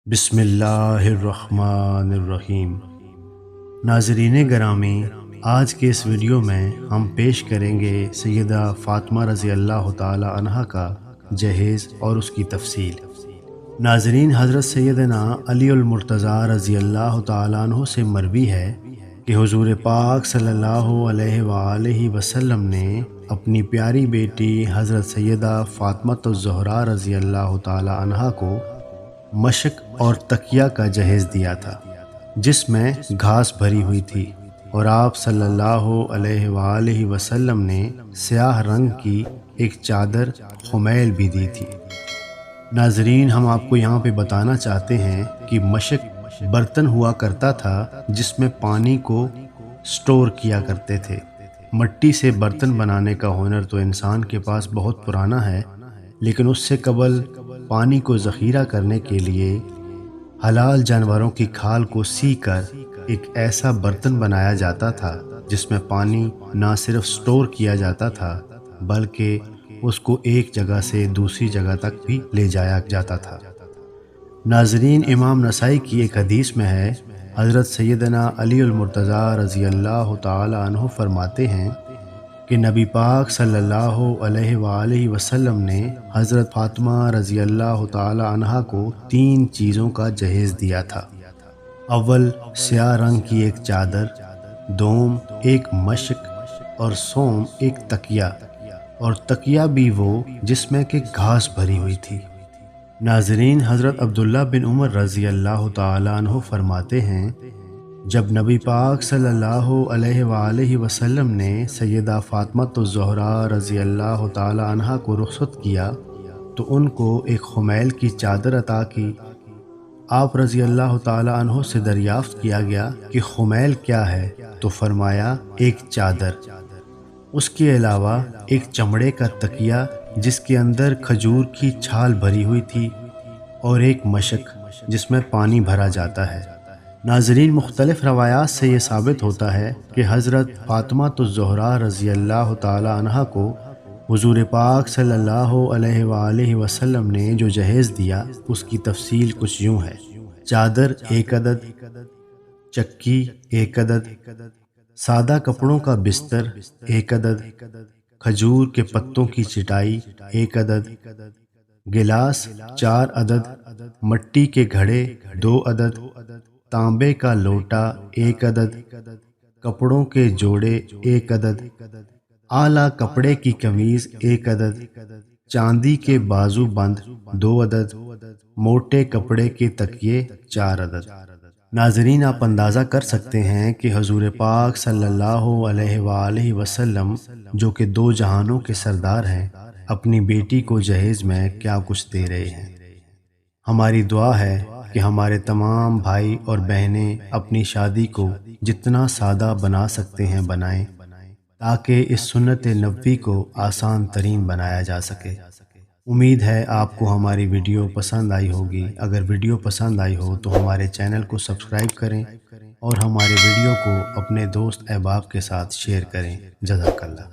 بسم اللہ الرحمن الرحیم۔ ناظرین گرامی، آج کے اس ویڈیو میں ہم پیش کریں گے سیدہ فاطمہ رضی اللہ تعالی عنہا کا جہیز اور اس کی تفصیل۔ ناظرین، حضرت سیدنا علی المرتضیٰ رضی اللہ تعالیٰ عنہ سے مروی ہے کہ حضور پاک صلی اللہ علیہ وآلہ وسلم نے اپنی پیاری بیٹی حضرت سیدہ فاطمہ الزہرا رضی اللہ تعالیٰ عنہا کو مشق اور تکیہ کا جہیز دیا تھا، جس میں گھاس بھری ہوئی تھی، اور آپ صلی اللہ علیہ وآلہ وسلم نے سیاہ رنگ کی ایک چادر خمیل بھی دی تھی۔ ناظرین، ہم آپ کو یہاں پہ بتانا چاہتے ہیں کہ مشق برتن ہوا کرتا تھا جس میں پانی کو سٹور کیا کرتے تھے۔ مٹی سے برتن بنانے کا ہنر تو انسان کے پاس بہت پرانا ہے، لیکن اس سے قبل پانی کو ذخیرہ کرنے کے لیے حلال جانوروں کی کھال کو سی کر ایک ایسا برتن بنایا جاتا تھا جس میں پانی نہ صرف سٹور کیا جاتا تھا بلکہ اس کو ایک جگہ سے دوسری جگہ تک بھی لے جایا جاتا تھا۔ ناظرین، امام نسائی کی ایک حدیث میں ہے، حضرت سیدنا علی المرتضیٰ رضی اللہ تعالی عنہ فرماتے ہیں کہ نبی پاک صلی اللہ علیہ وآلہ وسلم نے حضرت فاطمہ رضی اللہ تعالی عنہا کو 3 چیزوں کا جہیز دیا تھا۔ اول، سیاہ رنگ کی ایک چادر، دوم، ایک مشق، اور سوم، ایک تکیہ، اور تکیہ بھی وہ جس میں کہ گھاس بھری ہوئی تھی۔ ناظرین، حضرت عبداللہ بن عمر رضی اللہ تعالی عنہ فرماتے ہیں، جب نبی پاک صلی اللہ علیہ وآلہ وسلم نے سیدہ فاطمہ الزہرا رضی اللہ تعالی عنہا کو رخصت کیا تو ان کو ایک خمیل کی چادر عطا کی۔ آپ رضی اللہ تعالی عنہ سے دریافت کیا گیا کہ خمیل کیا ہے، تو فرمایا ایک چادر، اس کے علاوہ ایک چمڑے کا تکیہ جس کے اندر کھجور کی چھال بھری ہوئی تھی، اور ایک مشق جس میں پانی بھرا جاتا ہے۔ ناظرین، مختلف روایات سے یہ ثابت ہوتا ہے کہ حضرت فاطمہ الزہرا رضی اللہ تعالی عنہا کو حضور پاک صلی اللہ علیہ وآلہ وسلم نے جو جہیز دیا اس کی تفصیل کچھ یوں ہے: چادر 1 عدد، چکی 1 عدد، سادہ کپڑوں کا بستر 1 عدد، کھجور کے پتوں کی چٹائی 1 عدد، گلاس 4 عدد، مٹی کے گھڑے 2 عدد، تانبے کا لوٹا 1 عدد، کپڑوں کے جوڑے 1 عدد، اعلیٰ کپڑے کی قمیض 1 عدد، چاندی کے بازو بند 2 عدد، موٹے کپڑے کے تکیے 4 عدد۔ ناظرین، آپ اندازہ کر سکتے ہیں کہ حضور پاک صلی اللہ علیہ وآلہ وسلم، جو کہ 2 جہانوں کے سردار ہیں، اپنی بیٹی کو جہیز میں کیا کچھ دے رہے ہیں۔ ہماری دعا ہے کہ ہمارے تمام بھائی اور بہنیں اپنی شادی کو جتنا سادہ بنا سکتے ہیں بنائیں، تاکہ اس سنت نبوی کو آسان ترین بنایا جا سکے۔ امید ہے آپ کو ہماری ویڈیو پسند آئی ہوگی۔ اگر ویڈیو پسند آئی ہو تو ہمارے چینل کو سبسکرائب کریں اور ہمارے ویڈیو کو اپنے دوست احباب کے ساتھ شیئر کریں۔ جزاک اللہ۔